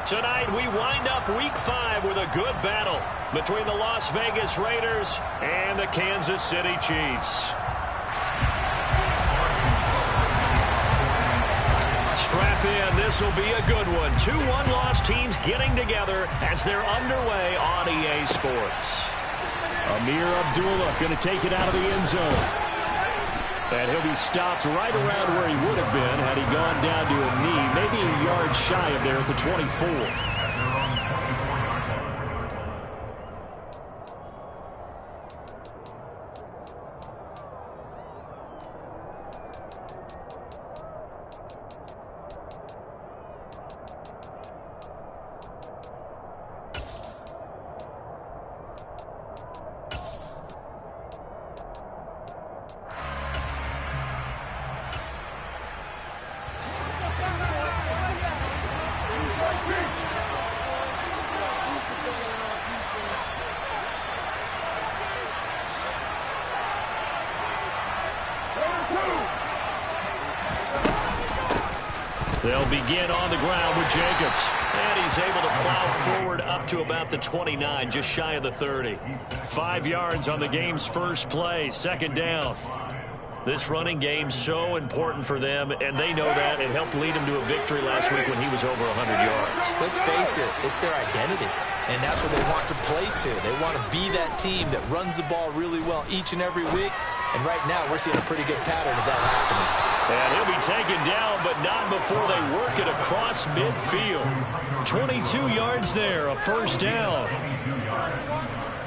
Tonight, we wind up Week 5 with a good battle between the Las Vegas Raiders and the Kansas City Chiefs. Strap in. This will be a good one. Two one-loss teams getting together as they're underway on EA Sports. Amir Abdullah going to take it out of the end zone. And he'll be stopped right around where he would have been had he gone down to a knee, maybe a yard shy of there at the 24. They'll begin on the ground with Jacobs. And he's able to plow forward up to about the 29, just shy of the 30. 5 yards on the game's first play, second down. This running game so important for them, and they know that. It helped lead him to a victory last week when he was over 100 yards. Let's face it, it's their identity, and that's what they want to play to. They want to be that team that runs the ball really well each and every week, and right now we're seeing a pretty good pattern of that happening. And he'll be taken down, but not before they work it across midfield. 22 yards there, a first down.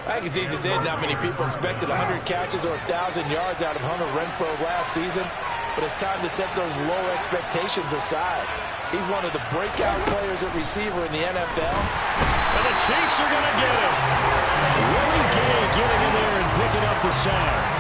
I think it's easy to say not many people expected 100 catches or 1,000 yards out of Hunter Renfrow last season, but it's time to set those low expectations aside. He's one of the breakout players at receiver in the NFL. And the Chiefs are going to get him. Willie Gay getting in there and picking up the sack.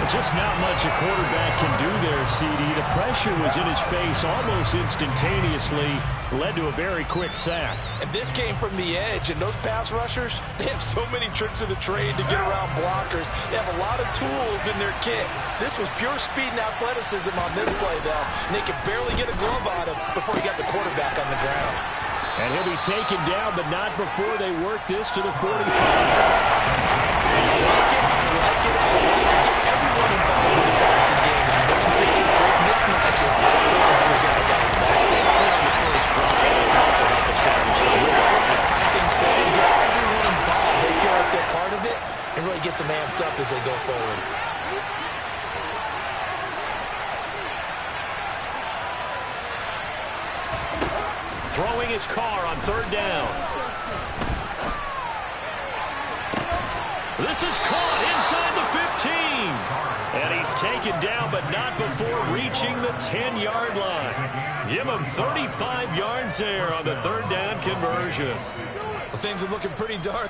Just not much a quarterback can do there, CD. The pressure was in his face almost instantaneously, led to a very quick sack. And this came from the edge, and those pass rushers, they have so many tricks of the trade to get around blockers. They have a lot of tools in their kit. This was pure speed and athleticism on this play, though, and they could barely get a glove on him before he got the quarterback on the ground. And he'll be taken down, but not before they work this to the 45. I like it. Get everyone involved in the passing game. And they can create great mismatches throwing two guys out of the backfield. On the first drive, they can also help establish some rhythm. I think so. It gets everyone involved. They feel like they're part of it and really gets them amped up as they go forward. Throwing his car on third down. This is caught inside the 15. And he's taken down, but not before reaching the 10-yard line. Give him 35 yards there on the third down conversion. Well, things are looking pretty dark.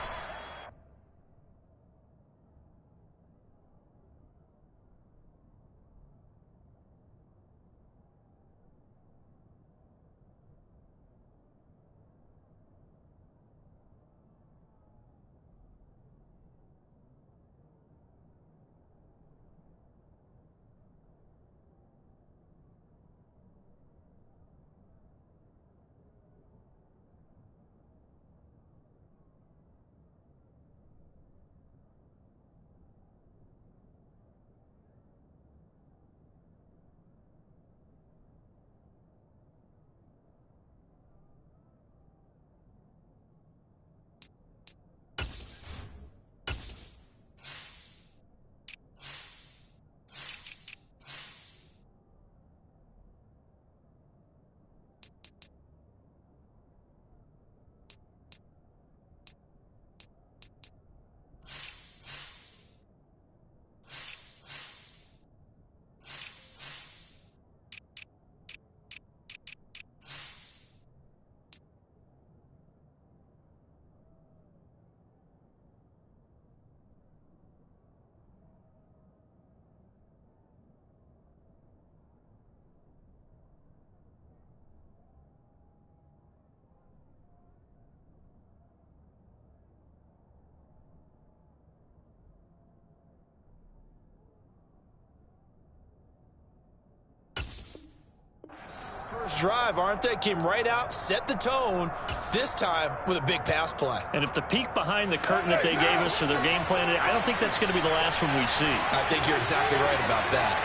first drive, aren't they? Came right out, set the tone, this time with a big pass play. And if the peek behind the curtain that they gave us or their game plan, I don't think that's going to be the last one we see. I think you're exactly right about that.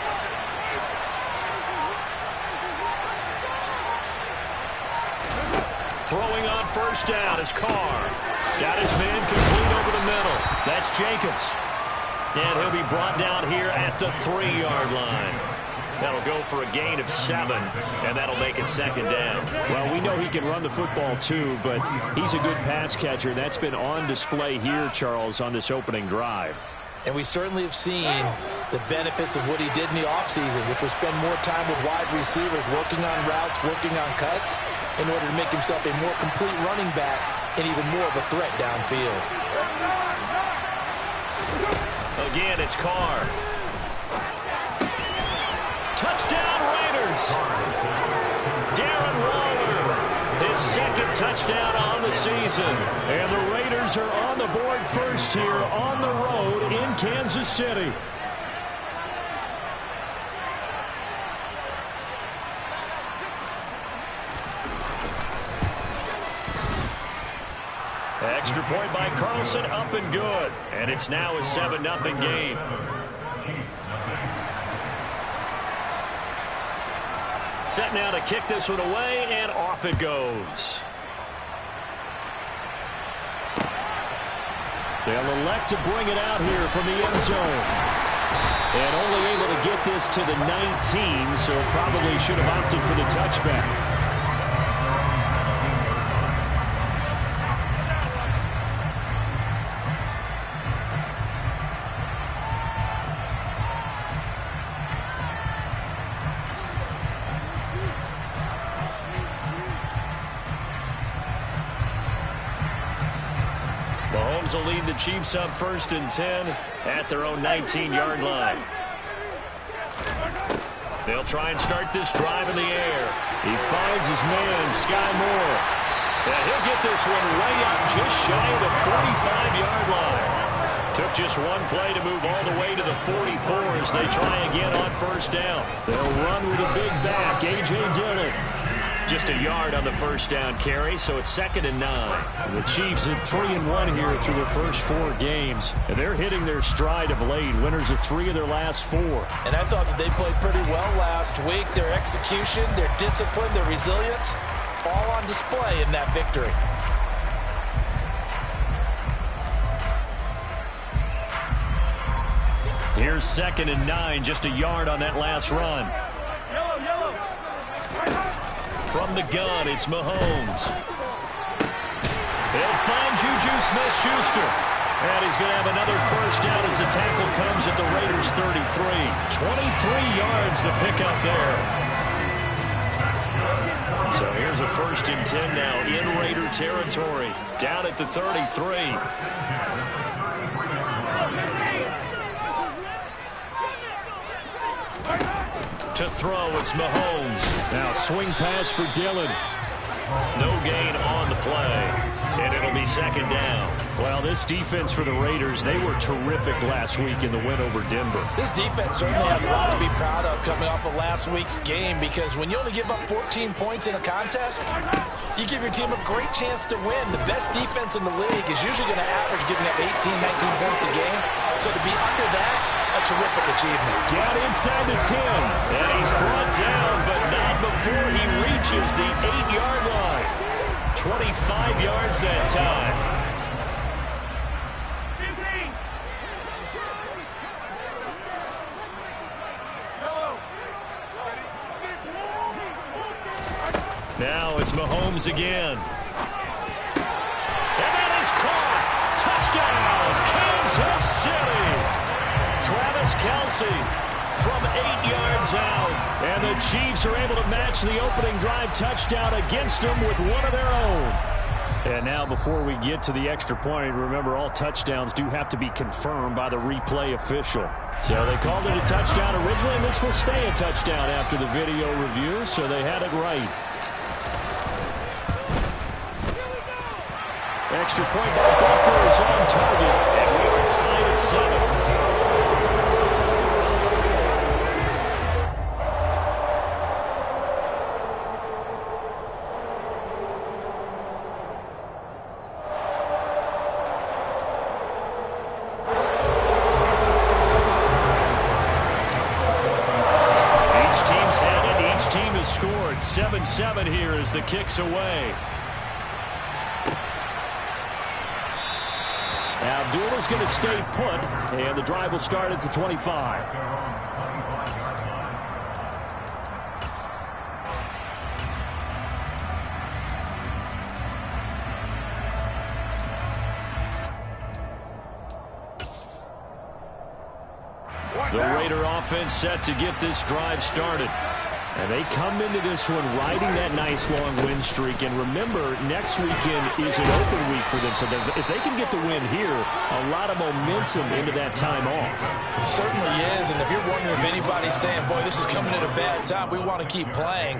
Throwing on first down is Carr. Got his man complete over the middle. That's Jacobs. And he'll be brought down here at the 3-yard line. That'll go for a gain of 7, and that'll make it second down. Well, we know he can run the football too, but he's a good pass catcher. That's been on display here, Charles, on this opening drive. And we certainly have seen the benefits of what he did in the offseason, which was spend more time with wide receivers, working on routes, working on cuts, in order to make himself a more complete running back and even more of a threat downfield. Again, it's Carr. Touchdown, Raiders! Darren Waller, his second touchdown on the season. And the Raiders are on the board first here on the road in Kansas City. Extra point by Carlson, up and good. And it's now a 7-0 game. Set now to kick this one away, and off it goes. They'll elect to bring it out here from the end zone. And only able to get this to the 19, so probably should have opted for the touchback. Mahomes will lead the Chiefs up 1st and 10 at their own 19-yard line. They'll try and start this drive in the air. He finds his man, Sky Moore. And he'll get this one way up just shy of the 45-yard line. Took just one play to move all the way to the 44 as they try again on first down. They'll run with a big back, A.J. Dillon. Just a yard on the first down carry, so it's 2nd and 9. The Chiefs at 3-1 here through their first 4 games. And they're hitting their stride of late. Winners of 3 of their last 4. And I thought that they played pretty well last week. Their execution, their discipline, their resilience, all on display in that victory. Here's 2nd and 9, just a yard on that last run. From the gun, it's Mahomes. He'll find Juju Smith-Schuster. And he's going to have another first down as the tackle comes at the Raiders' 33. 23 yards the pickup there. So here's a 1st and 10 now in Raider territory. Down at the 33. To throw, it's Mahomes. Now swing pass for Dillon. No gain on the play. And it'll be 2nd down. Well, this defense for the Raiders, they were terrific last week in the win over Denver. This defense certainly has a lot to be proud of coming off of last week's game, because when you only give up 14 points in a contest, you give your team a great chance to win. The best defense in the league is usually going to average giving up 18, 19 points a game. So to be under that, a terrific achievement. Down inside the 10. And he's brought down, but not before he reaches the 8-yard line. 25 yards that time. Now it's Mahomes again. And that is caught. Touchdown, Kansas City. Travis Kelce from 8 yards out. And the Chiefs are able to match the opening drive touchdown against them with one of their own. And now before we get to the extra point, remember all touchdowns do have to be confirmed by the replay official. So they called it a touchdown originally, and this will stay a touchdown after the video review, so they had it right. Extra point by Butker is on target. And we are tied at 7. kicks away. Abdullah's going to stay put, and the drive will start at the 25. The Raider offense set to get this drive started. And they come into this one riding that nice long win streak. And remember, next weekend is an open week for them. So if they can get the win here, a lot of momentum into that time off. It certainly is. And if you're wondering if anybody's saying, boy, this is coming at a bad time, we want to keep playing,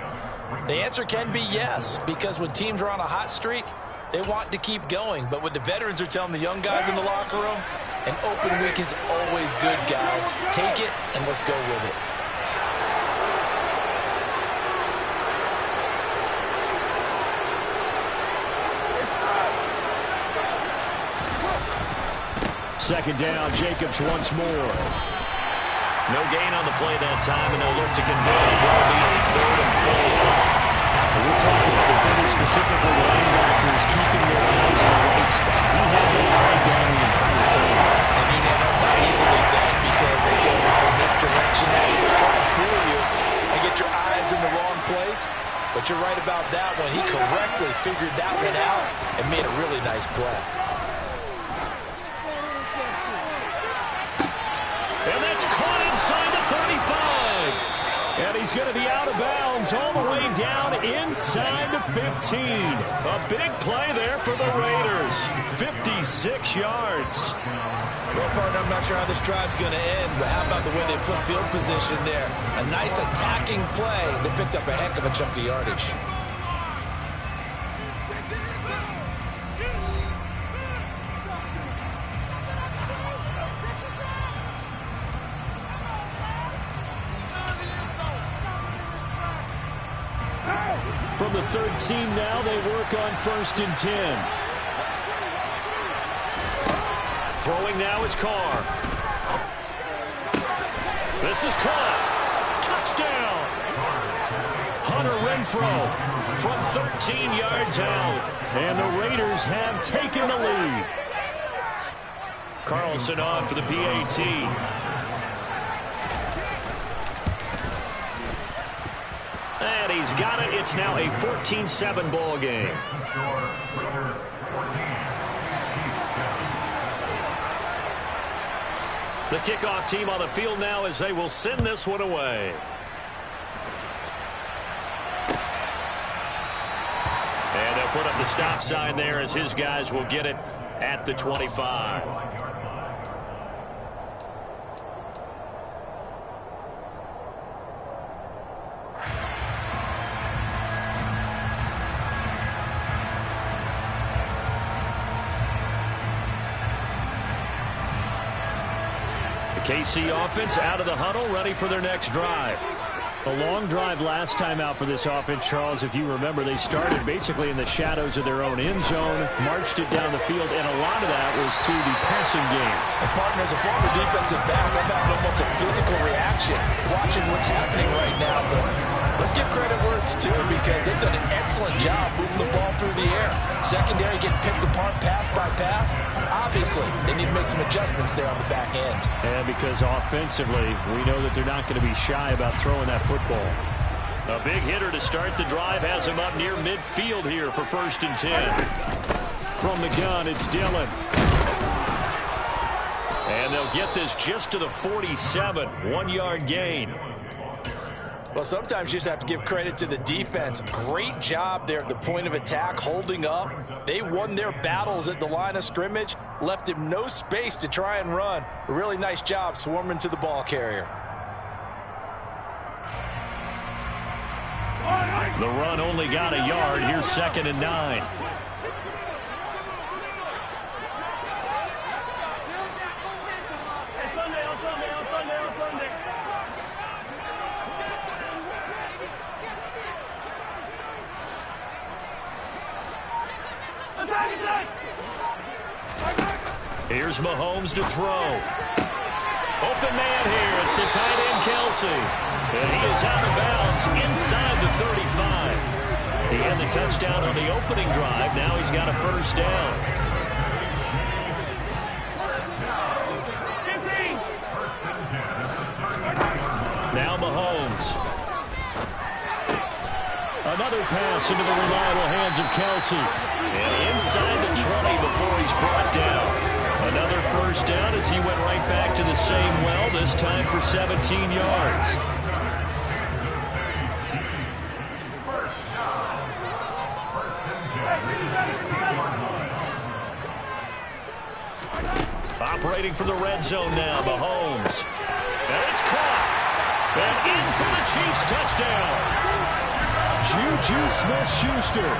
the answer can be yes. Because when teams are on a hot streak, they want to keep going. But what the veterans are telling the young guys in the locker room, an open week is always good, guys. Take it and let's go with it. Second down, Jacobs once more. No gain on the play that time, and they'll look to convert. It will be a 3rd and 4. We're talking about defenders, specifically linebackers, keeping their eyes on the right spot. We have their eye down the entire time. And you know that's not easily done because they go in this direction. They try to fool you and get your eyes in the wrong place. But you're right about that one. He correctly figured that one out and made a really nice play. And that's caught inside the 35. And he's going to be out of bounds all the way down inside the 15. A big play there for the Raiders. 56 yards. Well, partner, I'm not sure how this drive's going to end, but how about the way they flip field position there? A nice attacking play. They picked up a heck of a chunk of yardage. From the 13 now, they work on 1st and 10. Throwing now is Carr. This is caught. Touchdown. Hunter Renfrow From 13 yards out. And the Raiders have taken the lead. Carlson on for the PAT. And he's got it. It's now a 14-7 ball game. The kickoff team on the field now as they will send this one away. And they'll put up the stop sign there as his guys will get it at the 25. KC offense out of the huddle, ready for their next drive. A long drive last time out for this offense, Charles. If you remember, they started basically in the shadows of their own end zone, marched it down the field, and a lot of that was through the passing game. And partners, a former defensive back, I'm having almost a physical reaction watching what's happening right now. But let's give credit where it's due because they've done an excellent job moving the ball through the air. Secondary getting picked apart pass by pass. Obviously, they need to make some adjustments there on the back end. And because offensively, we know that they're not going to be shy about throwing that football. A big hitter to start the drive has him up near midfield here for 1st and 10. From the gun, it's Dillon. And they'll get this just to the 47. 1-yard gain. Well, sometimes you just have to give credit to the defense. Great job there at the point of attack, holding up. They won their battles at the line of scrimmage, left him no space to try and run. A really nice job swarming to the ball carrier. The run only got a yard. Here's 2nd and 9. Here's Mahomes to throw. Open man here. It's the tight end, Kelsey. And he is out of bounds inside the 35. He had the touchdown on the opening drive. Now he's got a first down. Now Mahomes. Another pass into the reliable hands of Kelsey. And inside the 20 before he's brought down. Another first down as he went right back to the same well, this time for 17 yards. Operating from the red zone now, Mahomes. And it's caught. And in for the Chiefs touchdown. Juju Smith-Schuster.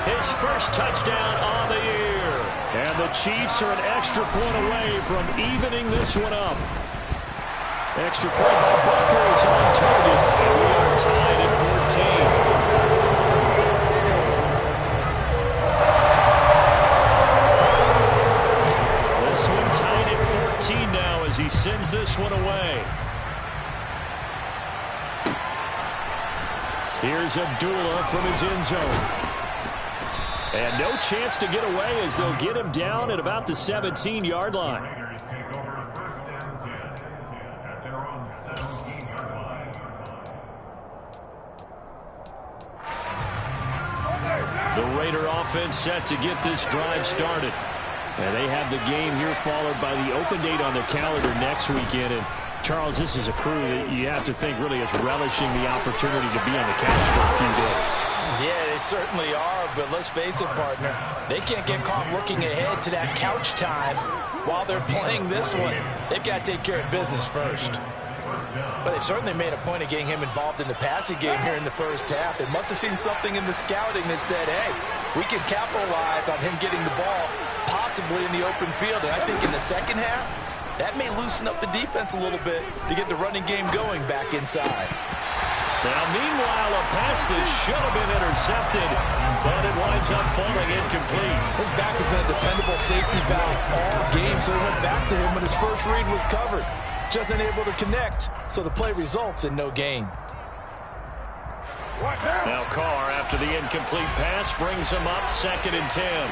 His first touchdown on the year. And the Chiefs are an extra point away from evening this one up. Extra point by Butker is on target. And we are tied at 14. This one tied at 14 now as he sends this one away. Here's Abdullah from his end zone. And no chance to get away as they'll get him down at about the 17-yard line. The Raider offense set to get this drive started. And they have the game here followed by the open date on their calendar next weekend. And Charles, this is a crew that you have to think really is relishing the opportunity to be on the couch for a few days. Yeah, they certainly are, but let's face it, partner. They can't get caught looking ahead to that couch time while they're playing this one. They've got to take care of business first. But they've certainly made a point of getting him involved in the passing game here in the first half. They must have seen something in the scouting that said, hey, we can capitalize on him getting the ball possibly in the open field. And I think in the second half, that may loosen up the defense a little bit to get the running game going back inside. Now, meanwhile, a pass that should have been intercepted, but it winds up falling incomplete. His back has been a dependable safety valve all game, so he went back to him when his first read was covered. Just unable to connect, so the play results in no gain. Now Carr, after the incomplete pass, brings him up 2nd and 10.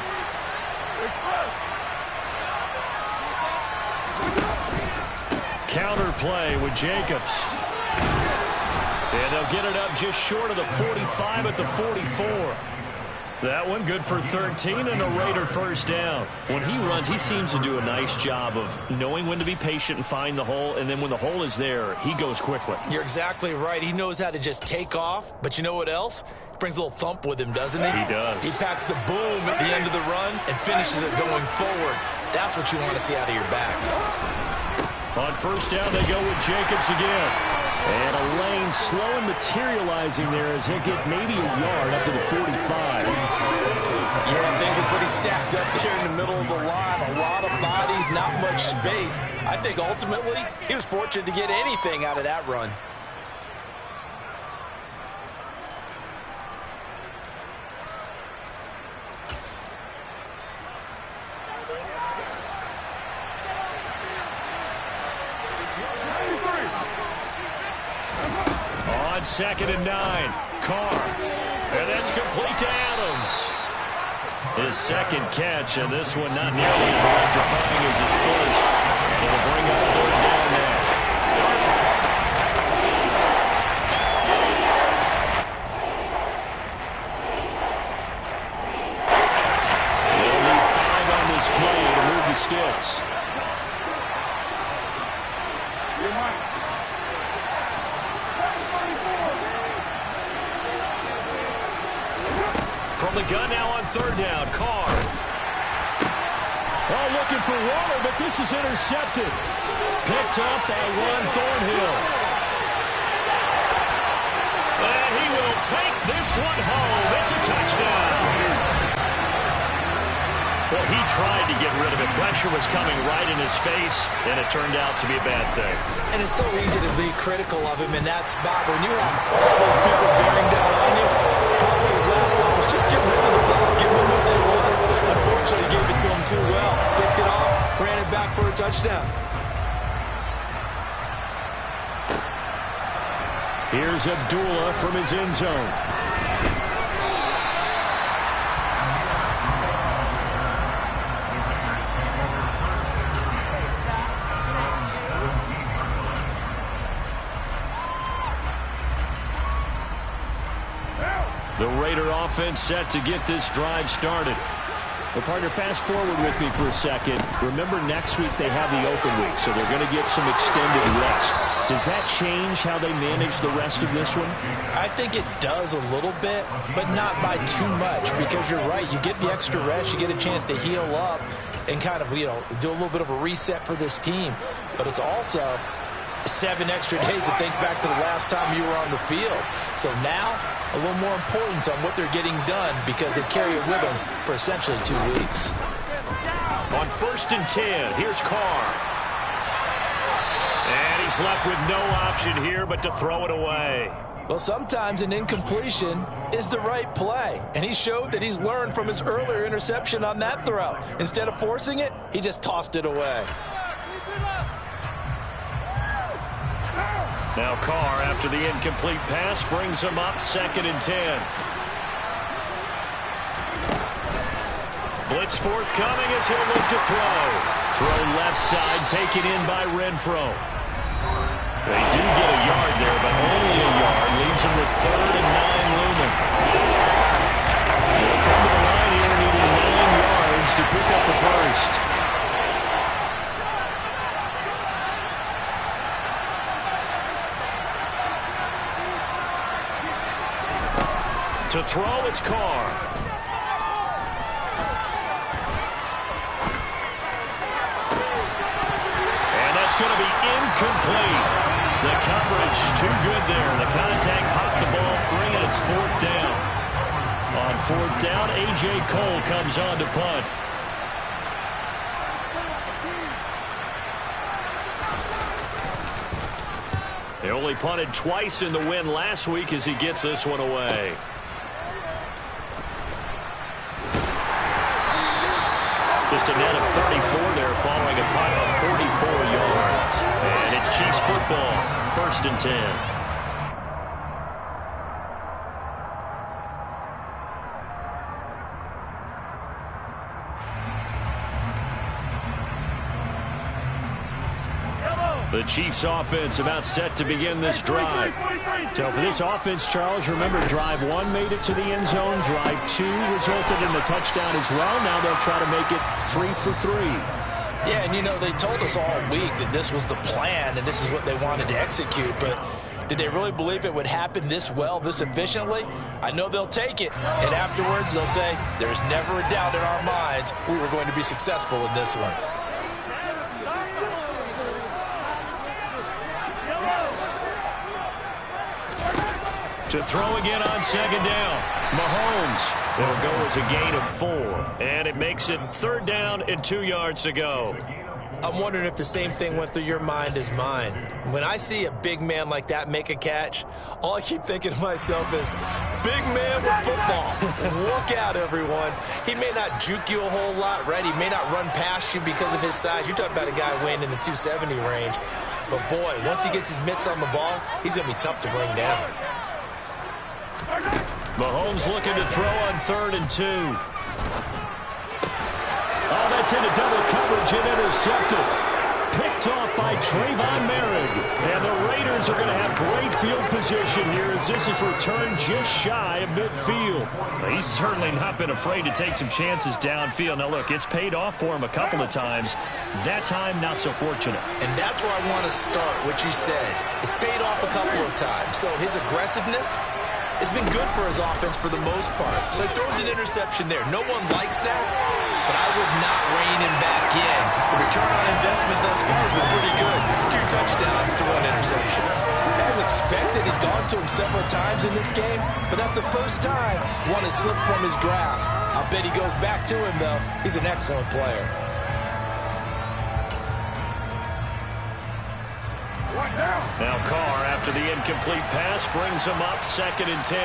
Counter play with Jacobs. And they'll get it up just short of the 45 at the 44. That one good for 13 and a Raider first down. When he runs, he seems to do a nice job of knowing when to be patient and find the hole, and then when the hole is there, he goes quickly. You're exactly right. He knows how to just take off, but you know what else? He brings a little thump with him, doesn't he? He does. He packs the boom at the end of the run and finishes it going forward. That's what you want to see out of your backs. On first down, they go with Jacobs again. And a lane slow and materializing there as he'll get maybe a yard up to the 45. Yeah, things are pretty stacked up there in the middle of the line. A lot of bodies, not much space. I think ultimately he was fortunate to get anything out of that run. On 2nd and 9, Carr. And that's complete to Adams. His second catch, and this one not nearly as electrifying as his first. It'll bring up 3rd down now. They'll need 5 on this play to move the sticks. From the gun now on 3rd down, Carr. Oh, looking for Waller, but this is intercepted. Picked up by Juan Thornhill. And he will take this one home. It's a touchdown. Well, he tried to get rid of it. Pressure was coming right in his face, and it turned out to be a bad thing. And it's so easy to be critical of him in that spot. When you have all those people bearing down on you, probably his last thought was just get rid of the ball, give them what they want. Unfortunately, gave it to him too well. Picked it off, ran it back for a touchdown. Here's Abdullah from his end zone. The Raider offense set to get this drive started. Well, partner, fast forward with me for a second. Remember, next week they have the open week, so they're going to get some extended rest. Does that change how they manage the rest of this one? I think it does a little bit, but not by too much, because you're right. You get the extra rest, you get a chance to heal up and kind of, do a little bit of a reset for this team. But it's also 7 extra days to think back to the last time you were on the field. So now, a little more importance on what they're getting done because they carry it with them for essentially 2 weeks. On 1st and 10, here's Carr. And he's left with no option here but to throw it away. Well, sometimes an incompletion is the right play, and he showed that he's learned from his earlier interception on that throw. Instead of forcing it, he just tossed it away. Now Carr, after the incomplete pass, brings him up 2nd and 10. Blitz forthcoming as he'll look to throw. Throw left side, taken in by Renfro. They do get a yard there, but only a yard. Leaves him with 3rd and 9 looming. They'll come to the line here, needing 9 yards to pick up the first. To throw, it's Carr. And that's going to be incomplete. The coverage too good there. The contact popped the ball free, and it's 4th down. On 4th down, A.J. Cole comes on to punt. They only punted twice in the win last week as he gets this one away. Just a net of 34 there following a punt of 44 yards. And it's Chiefs football, 1st and 10. The Chiefs offense about set to begin this drive. So for this offense, Charles, remember drive 1 made it to the end zone. Drive 2 resulted in a touchdown as well. Now they'll try to make it 3 for 3. Yeah, and they told us all week that this was the plan and this is what they wanted to execute. But did they really believe it would happen this well, this efficiently? I know they'll take it. And afterwards they'll say, there's never a doubt in our minds we were going to be successful in this one. To throw again on 2nd down. Mahomes will go as a gain of 4. And it makes it 3rd down and 2 yards to go. I'm wondering if the same thing went through your mind as mine. When I see a big man like that make a catch, all I keep thinking to myself is, big man with football. Look out, everyone. He may not juke you a whole lot, right? He may not run past you because of his size. You're talking about a guy weighing in the 270 range. But, boy, once he gets his mitts on the ball, he's going to be tough to bring down. Mahomes looking to throw on 3rd and 2. Oh, that's into double coverage and intercepted. Picked off by Trayvon Merrick. And the Raiders are going to have great field position here as this is returned just shy of midfield. He's certainly not been afraid to take some chances downfield. Now, look, it's paid off for him a couple of times. That time, not so fortunate. And that's where I want to start, what you said. It's paid off a couple of times. So his aggressiveness has been good for his offense for the most part. So he throws an interception there. No one likes that, but I would not rein him back in. The return on investment thus far has been pretty good. 2 touchdowns to 1 interception. As expected, he's gone to him several times in this game, but that's the first time one has slipped from his grasp. I'll bet he goes back to him, though. He's an excellent player. Now Carr, after the incomplete pass, brings him up 2nd and 10.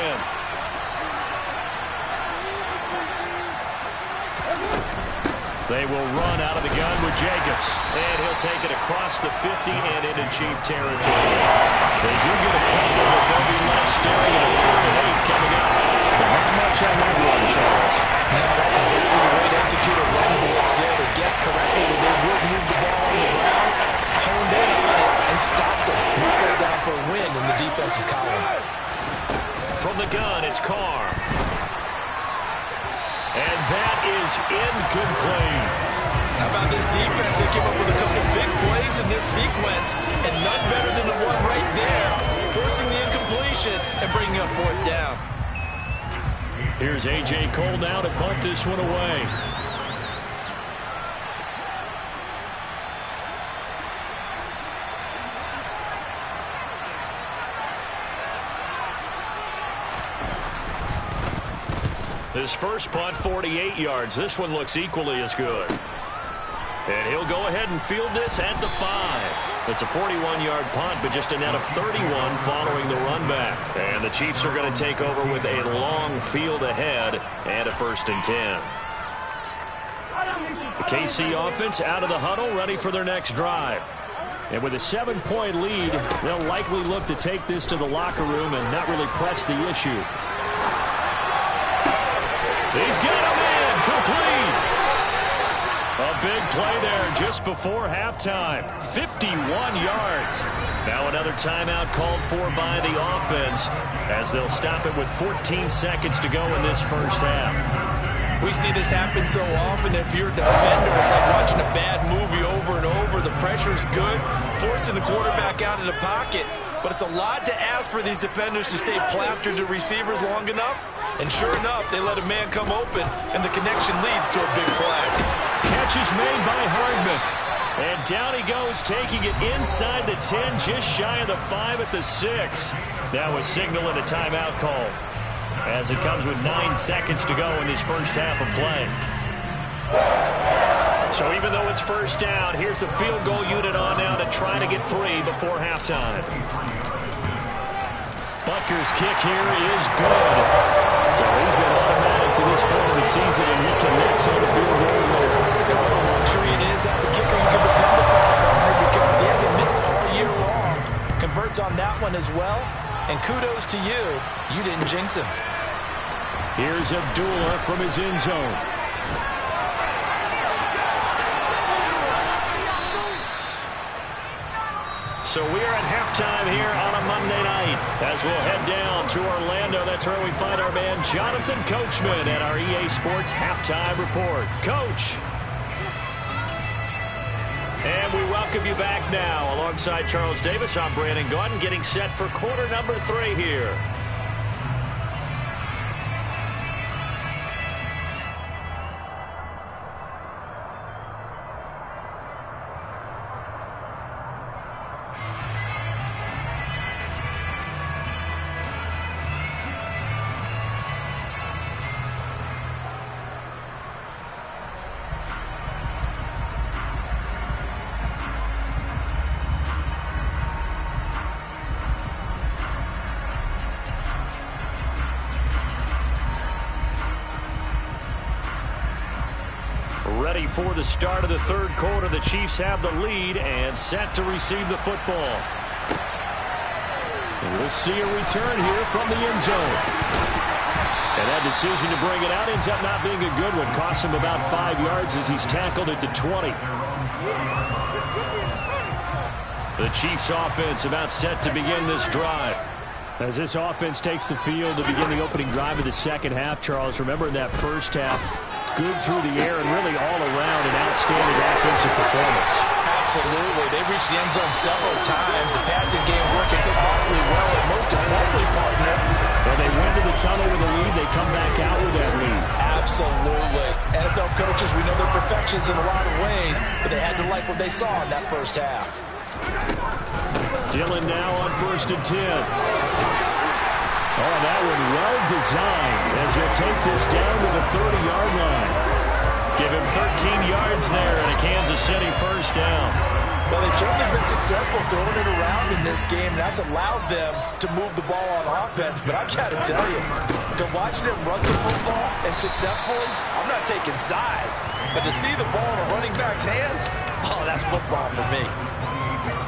They will run out of the gun with Jacobs. And he'll take it across the 50 and into Chief territory. They do get a couple, but they'll be left staring at a 3rd and 8 coming up. But not much on that one, Charles. No, that's exactly the way to execute a run blitz there. They guessed correctly that they would move the ball on the ground, honed in on it, and stopped them. Moved them down for a win in the defense's column. From the gun, it's Carr. is incomplete. How about this defense? They came up with a couple big plays in this sequence, and none better than the one right there, forcing the incompletion and bringing up 4th down. Here's A.J. Cole now to punt this one away. His first punt, 48 yards. This one looks equally as good. And he'll go ahead and field this at the 5. It's a 41-yard punt, but just a net of 31 following the run back. And the Chiefs are going to take over with a long field ahead and a 1st and 10. The KC offense out of the huddle, ready for their next drive. And with a 7-point lead, they'll likely look to take this to the locker room and not really press the issue. He's got him in, complete. A big play there just before halftime. 51 yards. Now another timeout called for by the offense as they'll stop it with 14 seconds to go in this first half. We see this happen so often. If you're a defender, it's like watching a bad movie over and over. The pressure's good, forcing the quarterback out of the pocket. But it's a lot to ask for these defenders to stay plastered to receivers long enough. And sure enough, they let a man come open, and the connection leads to a big play. Catch is made by Hardman. And down he goes, taking it inside the 10, just shy of the 5 at the 6. Now a signal and a timeout call, as it comes with 9 seconds to go in this first half of play. So even though it's first down, here's the field goal unit on now to try to get 3 before halftime. Butker's kick here is good. So he's been automatic to this point of the season, and he connects on the field goal later. And what a luxury it is to have a kicker you can depend upon, partner, because he hasn't missed all year long. Converts on that one as well, and kudos to you. You didn't jinx him. Here's Abdullah from his end zone. So we are at halftime here on a Monday night as we'll head down to Orlando. That's where we find our man Jonathan Coachman at our EA Sports Halftime Report. Coach. And we welcome you back now. Alongside Charles Davis, I'm Brandon Gaudin, getting set for quarter number 3 here. Ready for the start of the third quarter. The Chiefs have the lead and set to receive the football. And we'll see a return here from the end zone. And that decision to bring it out ends up not being a good one. Costs him about 5 yards as he's tackled at the 20. The Chiefs offense about set to begin this drive. As this offense takes the field to begin the opening drive of the second half, Charles, remember in that first half, good through the air and really all around an outstanding offensive performance. Absolutely. They reached the end zone several times. The passing game working awfully well, and most importantly, partner, when they went to the tunnel with a lead, they come back out with that lead. Absolutely. NFL coaches, we know they're perfectionists in a lot of ways, but they had to like what they saw in that first half. Dillon now on 1st and 10. Oh, that one well designed as he'll take this down to the 30-yard line. Give him 13 yards there and a Kansas City first down. Well, they've certainly been successful throwing it around in this game. That's allowed them to move the ball on offense. But I've got to tell you, to watch them run the football and successfully, I'm not taking sides. But to see the ball in a running back's hands, oh, that's football for me.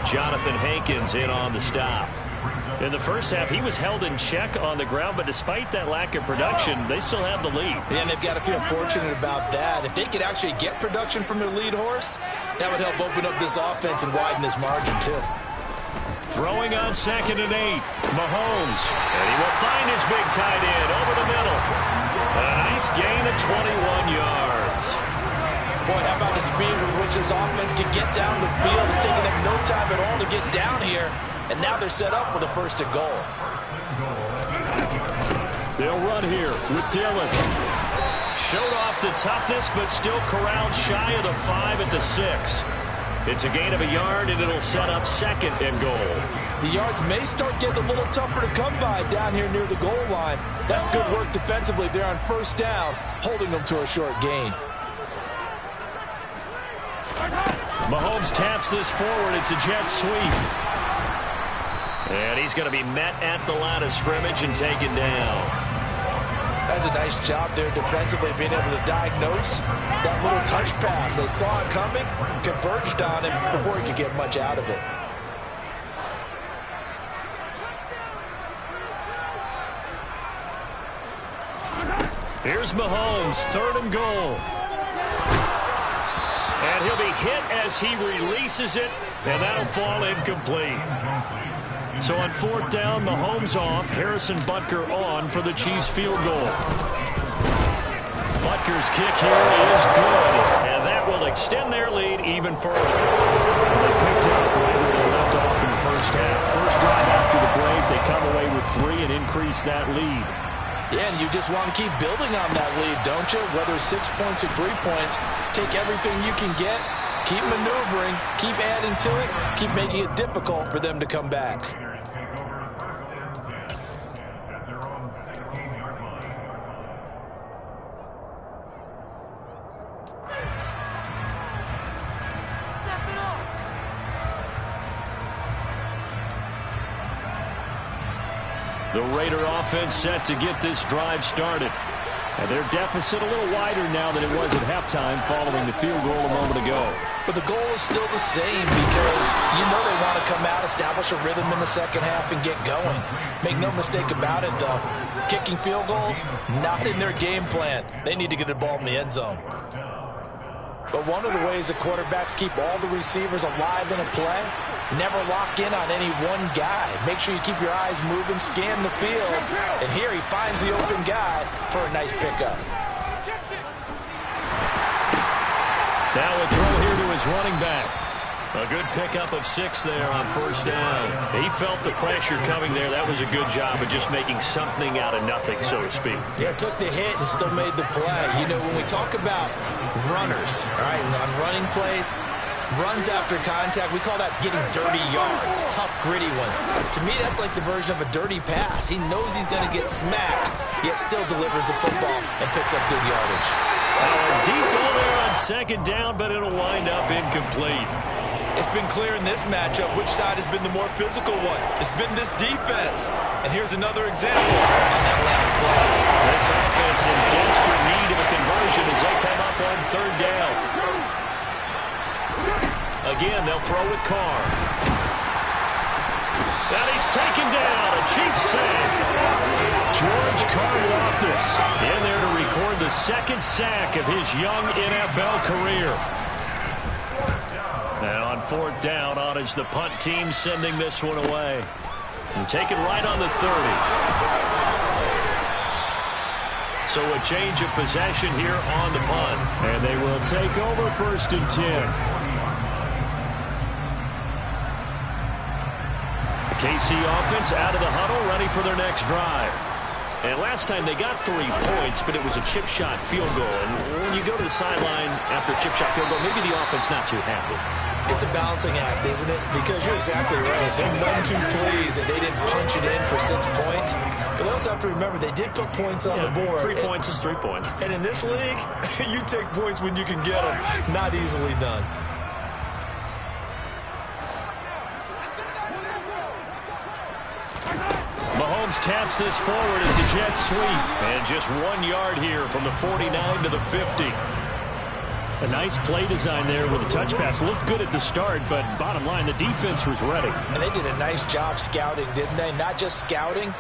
Jonathan Hankins in on the stop. In the first half, he was held in check on the ground, but despite that lack of production, they still have the lead. And they've got to feel fortunate about that. If they could actually get production from their lead horse, that would help open up this offense and widen this margin, too. Throwing on 2nd and 8, Mahomes. And he will find his big tight end over the middle. A nice gain of 21 yards. Boy, how about the speed with which this offense can get down the field? It's taking them no time at all to get down here. And now they're set up with a 1st and goal. They'll run here with Dillon. Showed off the toughness, but still corralled shy of the 5 at the 6. It's a gain of a yard, and it'll set up 2nd and goal. The yards may start getting a little tougher to come by down here near the goal line. That's good work defensively. They're on 1st down, holding them to a short gain. Mahomes taps this forward. It's a jet sweep. And he's going to be met at the line of scrimmage and taken down. That's a nice job there defensively, being able to diagnose that little touch pass. They saw it coming, converged on him before he could get much out of it. Here's Mahomes, 3rd and goal. And he'll be hit as he releases it, and that'll fall incomplete. So on 4th down, Mahomes off, Harrison Butker on for the Chiefs field goal. Butker's kick here is good, and that will extend their lead even further. They picked up right where they left off in the 1st half. First drive after the break, they come away with 3 and increase that lead. Yeah, and you just want to keep building on that lead, don't you? Whether it's 6 points or 3 points, take everything you can get, keep maneuvering, keep adding to it, keep making it difficult for them to come back. The Raider offense set to get this drive started. And their deficit a little wider now than it was at halftime following the field goal a moment ago. But the goal is still the same because you know they want to come out, establish a rhythm in the 2nd half, and get going. Make no mistake about it, though. Kicking field goals, not in their game plan. They need to get the ball in the end zone. But one of the ways the quarterbacks keep all the receivers alive in a play, never lock in on any one guy. Make sure you keep your eyes moving, scan the field, and here he finds the open guy for a nice pickup. Now a throw here to his running back. A good pickup of 6 there on 1st down. He felt the pressure coming there. That was a good job of just making something out of nothing, so to speak. Yeah, took the hit and still made the play. You know, when we talk about runners, all right, on running plays, runs after contact, we call that getting dirty yards, tough, gritty ones. To me, that's like the version of a dirty pass. He knows he's going to get smacked, yet still delivers the football and picks up good yardage. A deep ball there on 2nd down, but it'll wind up incomplete. It's been clear in this matchup which side has been the more physical one. It's been this defense. And here's another example on that last play. This offense in desperate need of a conversion as they come up on 3rd down. Again, they'll throw with Carr. And he's taken down. A Chiefs save. George Karlaftis in there to record the 2nd sack of his young NFL career. Now on 4th down, on is the punt team sending this one away. And taken right on the 30. So a change of possession here on the punt. And they will take over 1st and 10. The KC offense out of the huddle, ready for their next drive. And last time they got 3 points, but it was a chip shot field goal. And when you go to the sideline after a chip shot field goal, maybe the offense not too happy. It's a balancing act, isn't it? Because you're exactly right. They're none too pleased that they didn't punch it in for 6 points. But they also have to remember they did put points on the board. 3 points is 3 points. And in this league, you take points when you can get them. Not easily done. Mahomes taps this forward. It's a jet sweep. And just 1 yard here from the 49 to the 50. A nice play design there with a touch pass. Looked good at the start, but bottom line, the defense was ready. And they did a nice job scouting, didn't they? Not just scouting,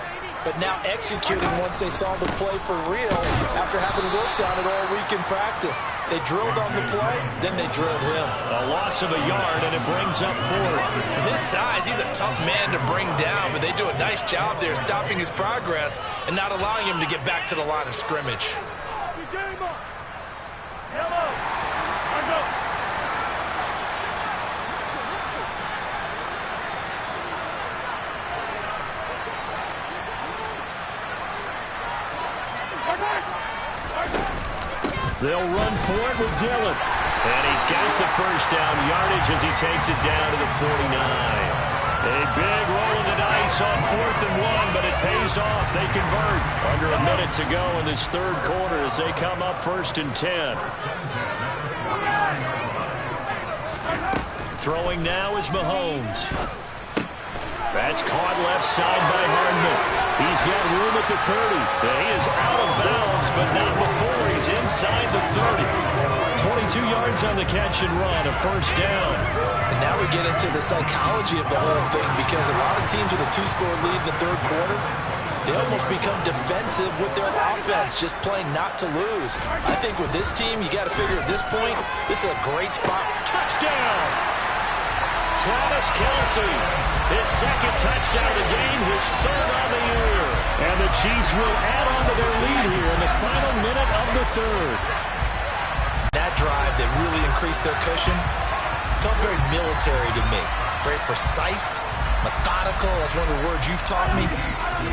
but now executing once they saw the play for real after having worked on it all week in practice. They drilled on the play, then they drilled him. A loss of a yard, and it brings up 4th. With his size, he's a tough man to bring down, but they do a nice job there stopping his progress and not allowing him to get back to the line of scrimmage. They'll run for it with Dillon. And he's got the first down yardage as he takes it down to the 49. A big roll of the dice on 4th and 1, but it pays off. They convert. Under a minute to go in this third quarter as they come up 1st and 10. Throwing now is Mahomes. That's caught left side by Hardman. He's got room at the 30. And he is out of bounds, but not before he's inside the 30. 22 yards on the catch and run, a first down. And now we get into the psychology of the whole thing, because a lot of teams with a 2-score lead in the third quarter, they almost become defensive with their offense, just playing not to lose. I think with this team, you got to figure at this point, this is a great spot. Touchdown! Travis Kelce, his second touchdown of the game, his third on the year. And the Chiefs will add on to their lead here in the final minute of the third. That drive that really increased their cushion felt very military to me. Very precise, methodical. That's one of the words you've taught me.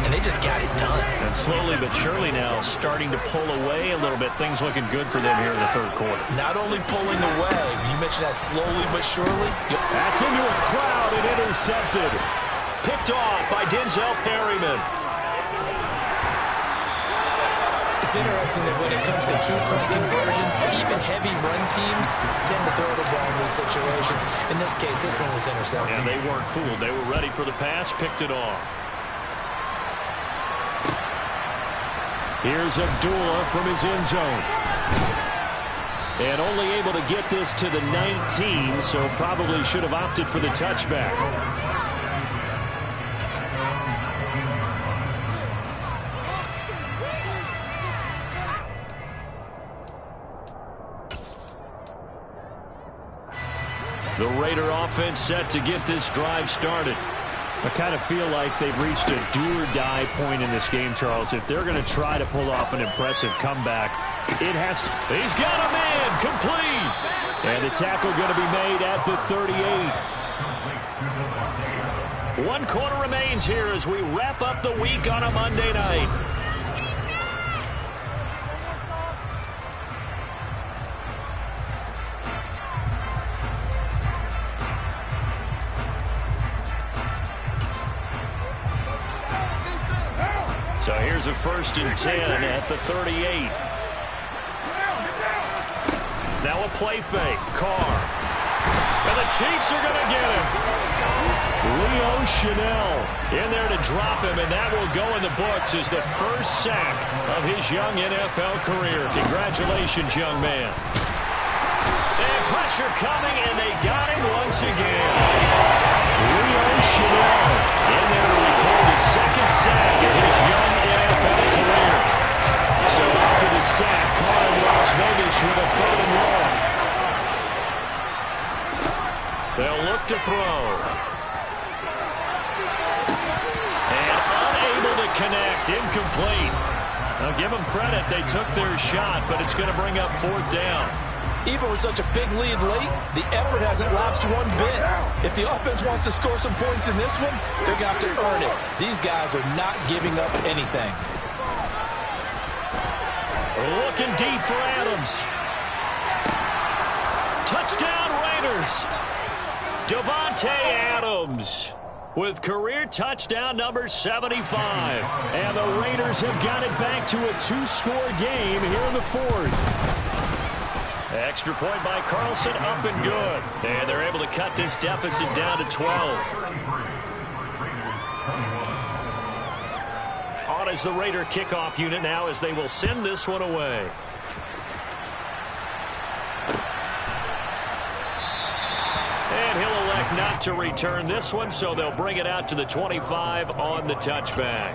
And they just got it done. And slowly but surely now starting to pull away a little bit. Things looking good for them here in the third quarter. Not only pulling away, you mentioned that slowly but surely. That's into a crowd and intercepted. Picked off by Denzel Perryman. It's interesting that when it comes to two-point conversions, even heavy run teams tend to throw the ball in these situations. In this case, this one was intercepted. And they weren't fooled. They were ready for the pass, picked it off. Here's Abdullah from his end zone. And only able to get this to the 19, so probably should have opted for the touchback. The Raider offense set to get this drive started. I kind of feel like they've reached a do-or-die point in this game, Charles. If they're going to try to pull off an impressive comeback, it has to. He's got a man, complete. And the tackle going to be made at the 38. 1 quarter remains here as we wrap up the week on a Monday night. So here's a 1st and 10 at the 38. Now a play fake. Carr. And the Chiefs are going to get him. Leo Chenal in there to drop him, and that will go in the books as the first sack of his young NFL career. Congratulations, young man. And pressure coming, and they got him once again. Leo Chenal in there to record his second sack of his young NFL career. So after the sack, Carr in Las Vegas with a 3rd and long. They'll look to throw. And unable to connect. Incomplete. Now give them credit. They took their shot, but it's going to bring up 4th down. Even with such a big lead late, the effort hasn't lapsed one bit. If the offense wants to score some points in this one, they're going to have to earn it. These guys are not giving up anything. Looking deep for Adams. Touchdown Raiders. Davante Adams with career touchdown number 75. And the Raiders have got it back to a 2-score game here in the 4th. Extra point by Carlson, up and good. And they're able to cut this deficit down to 12. On is the Raider kickoff unit now as they will send this one away. And he'll elect not to return this one, so they'll bring it out to the 25 on the touchback.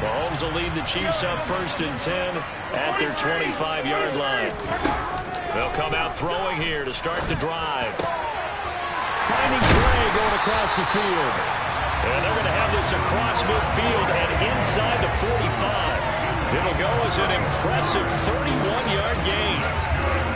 Mahomes will lead the Chiefs up 1st and 10 at their 25-yard line. They'll come out throwing here to start the drive. Finding Gray going across the field. And they're going to have this across midfield and inside the 45. It'll go as an impressive 31-yard gain.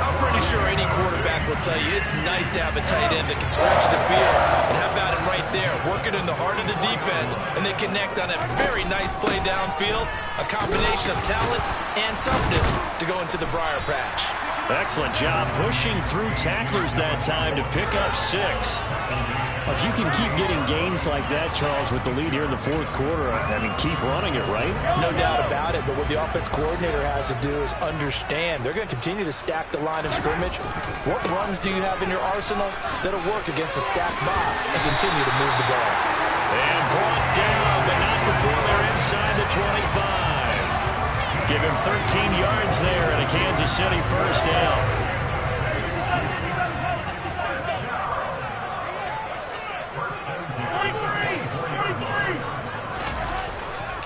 I'm pretty sure any quarterback will tell you it's nice to have a tight end that can stretch the field. And how about him right there, working in the heart of the defense, and they connect on a very nice play downfield, a combination of talent and toughness to go into the briar patch. Excellent job pushing through tacklers that time to pick up 6. If you can keep getting gains like that, Charles, with the lead here in the fourth quarter, I mean, keep running it, right? No doubt about it, but what the offense coordinator has to do is understand. They're going to continue to stack the line of scrimmage. What runs do you have in your arsenal that'll work against a stacked box and continue to move the ball? And brought down, but not before they're inside the 25. Give him 13 yards there and a Kansas City first down.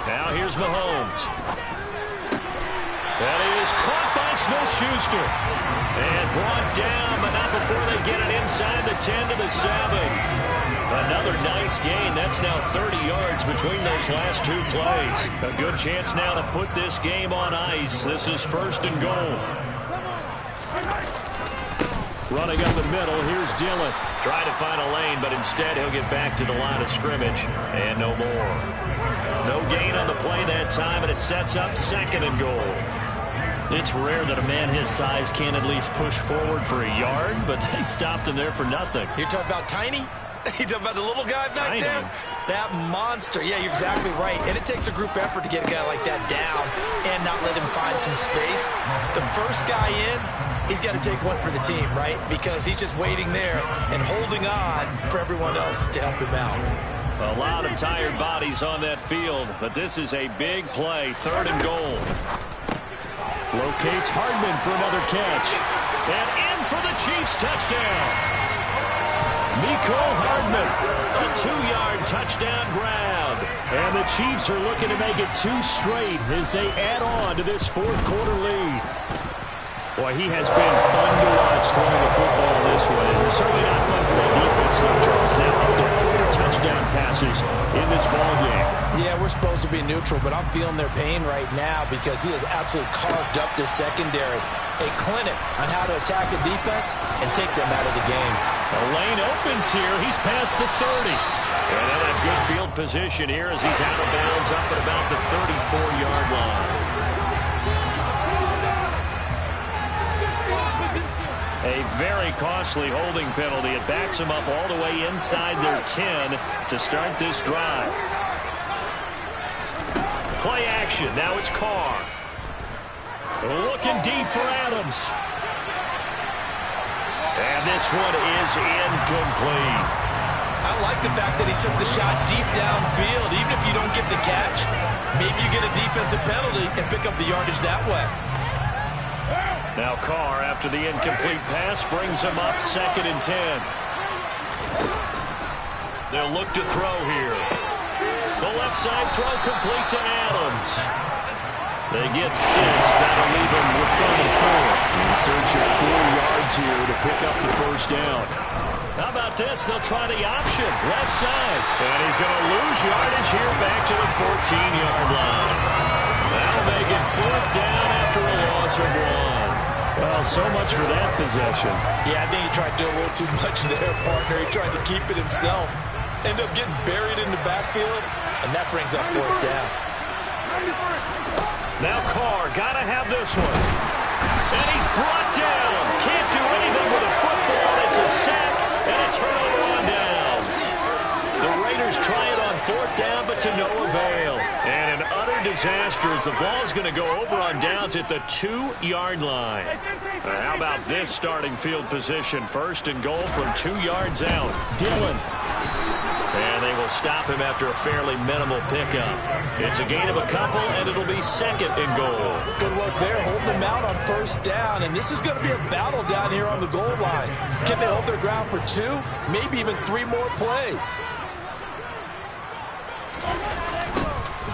Now here's Mahomes. That is caught by Smith-Schuster. And brought down, but not before they get it inside the 10 to the 7. Another nice gain. That's now 30 yards between those last 2 plays. A good chance now to put this game on ice. This is first and goal. Running up the middle, here's Dillon. Trying to find a lane, but instead he'll get back to the line of scrimmage. And no more. No gain on the play that time, and it sets up second and goal. It's rare that a man his size can at least push forward for a yard, but they stopped him there for nothing. You're talking about tiny? You talking about the little guy back Tiny. there? That monster. Yeah, you're exactly right. And it takes a group effort to get a guy like that down and not let him find some space. The first guy in, he's got to take one for the team, right? Because he's just waiting there and holding on for everyone else to help him out. A lot of tired bodies on that field, but this is a big play. Third and goal. Locates Hardman for another catch. And in for the Chiefs touchdown. Mecole Hardman. A 2-yard touchdown grab. And the Chiefs are looking to make it 2 straight as they add on to this fourth quarter lead. Boy, he has been fun to watch throwing the football this way. It's certainly not fun for that defense, though, Charles. Now up to 4 touchdown passes in this ballgame. Yeah, we're supposed to be neutral, but I'm feeling their pain right now because he has absolutely carved up this secondary. A clinic on how to attack a defense and take them out of the game. The lane opens here. He's past the 30. And they'll have good field position here as he's out of bounds up at about the 34-yard line. A very costly holding penalty. It backs them up all the way inside their 10 to start this drive. Play action. Now it's Carr. Looking deep for Adams. And this one is incomplete. I like the fact that he took the shot deep downfield. Even if you don't get the catch, maybe you get a defensive penalty and pick up the yardage that way. Now Carr, after the incomplete pass, brings him up 2nd and 10. They'll look to throw here. The left side throw complete to Adams. They get 6. That'll leave them with 3rd and 4. In search of 4 yards here to pick up the first down. How about this? They'll try the option. Left side. And he's going to lose yardage here back to the 14-yard line. That'll make it 4th down after a loss of 1. Well, so much for that possession. Yeah, I think he tried to do a little too much there, partner. He tried to keep it himself. Ended up getting buried in the backfield, and that brings up 4th down. Now Carr, got to have this one. And he's brought down. Can't do anything with a football. It's a sack and a turnover on downs. The Raiders try it on 4th down, but to no avail. And an utter disaster as the ball's going to go over on downs at the 2-yard line. How about this starting field position? 1st and goal from 2 yards out. Dillon. And they will stop him after a fairly minimal pickup. It's a gain of a couple, and it'll be 2nd and goal. Good work there, holding them out on 1st down. And this is going to be a battle down here on the goal line. Can they hold their ground for 2, maybe even 3 more plays?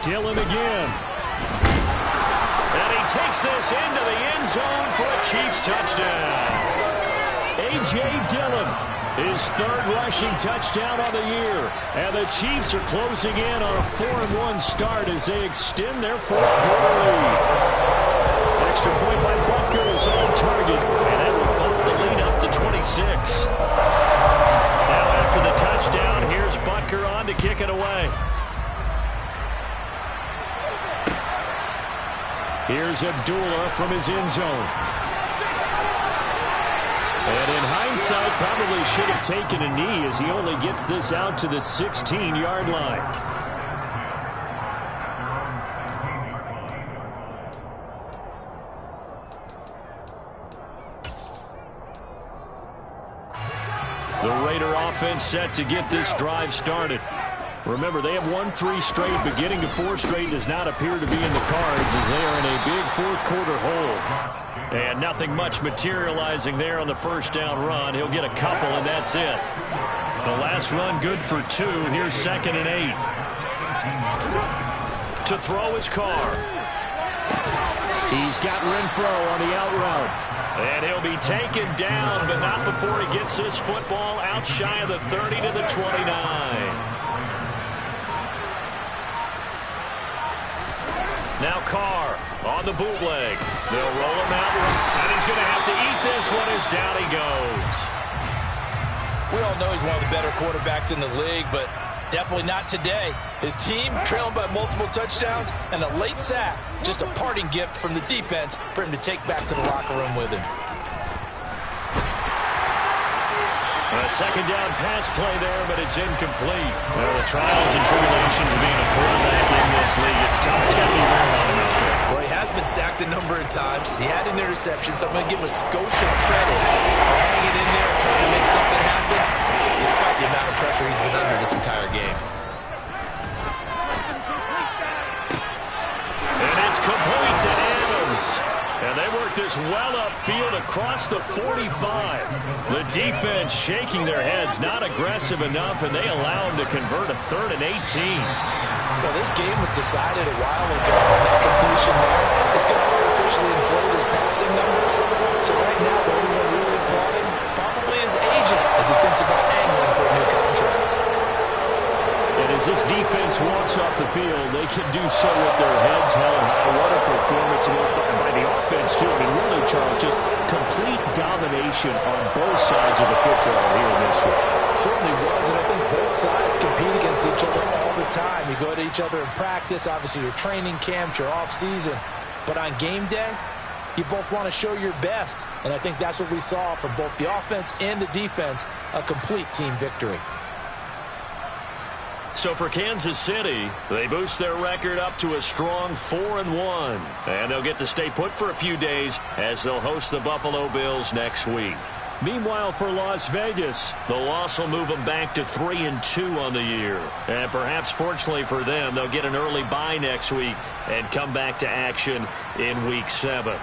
Dillon again. And he takes this into the end zone for a Chiefs touchdown. A.J. Dillon, his 3rd rushing touchdown on the year. And the Chiefs are closing in on a 4-1 start as they extend their 4th quarter lead. Extra point by Butker is on target, and that will one to kick it away. Here's Abdullah from his end zone. And in hindsight, probably should have taken a knee as he only gets this out to the 16-yard line. The Raider offense set to get this drive started. Remember, they have won 3 straight, but getting to 4 straight does not appear to be in the cards as they are in a big fourth-quarter hole. And nothing much materializing there on the first down run. He'll get a couple, and that's it. The last run good for 2. Here's 2nd and 8. To throw his Carr. He's got Renfro on the out route. And he'll be taken down, but not before he gets this football out shy of the 30 to the 29. Now Carr on the bootleg. They'll roll him out, and he's going to have to eat this one as down he goes. We all know he's one of the better quarterbacks in the league, but definitely not today. His team trailing by multiple touchdowns and a late sack. Just a parting gift from the defense for him to take back to the locker room with him. A second down pass play there, but it's incomplete. Well, the trials and tribulations of being a quarterback in this league, it's tough. It's got to be wearing on him out there. Well, he has been sacked a number of times. He had an interception, so I'm going to give him a skosh of credit for hanging in there and trying to make something happen, despite the amount of pressure he's been under this entire game. And it's complete to Adams. And they work this well upfield across the 45. The defense shaking their heads, not aggressive enough, and they allow him to convert a 3rd and 18. Well, this game was decided a while ago on that completion there. It's going to artificially inflate his passing numbers. So right now, the only one really applauding probably his agent as he thinks about angling for a new contract. And as this defense walks off the field, they can do so with their heads held high. What a performance by the offense, too. I mean, really, Charles, just complete domination on both sides of the football here in this one. Certainly was, and I think both sides compete against each other all the time. You go to each other in practice, obviously your training camps, your off-season. But on game day, you both want to show your best. And I think that's what we saw from both the offense and the defense, a complete team victory. So for Kansas City, they boost their record up to a strong 4-1. And they'll get to stay put for a few days as they'll host the Buffalo Bills next week. Meanwhile, for Las Vegas, the loss will move them back to 3-2 on the year. And perhaps fortunately for them, they'll get an early bye next week and come back to action in Week 7.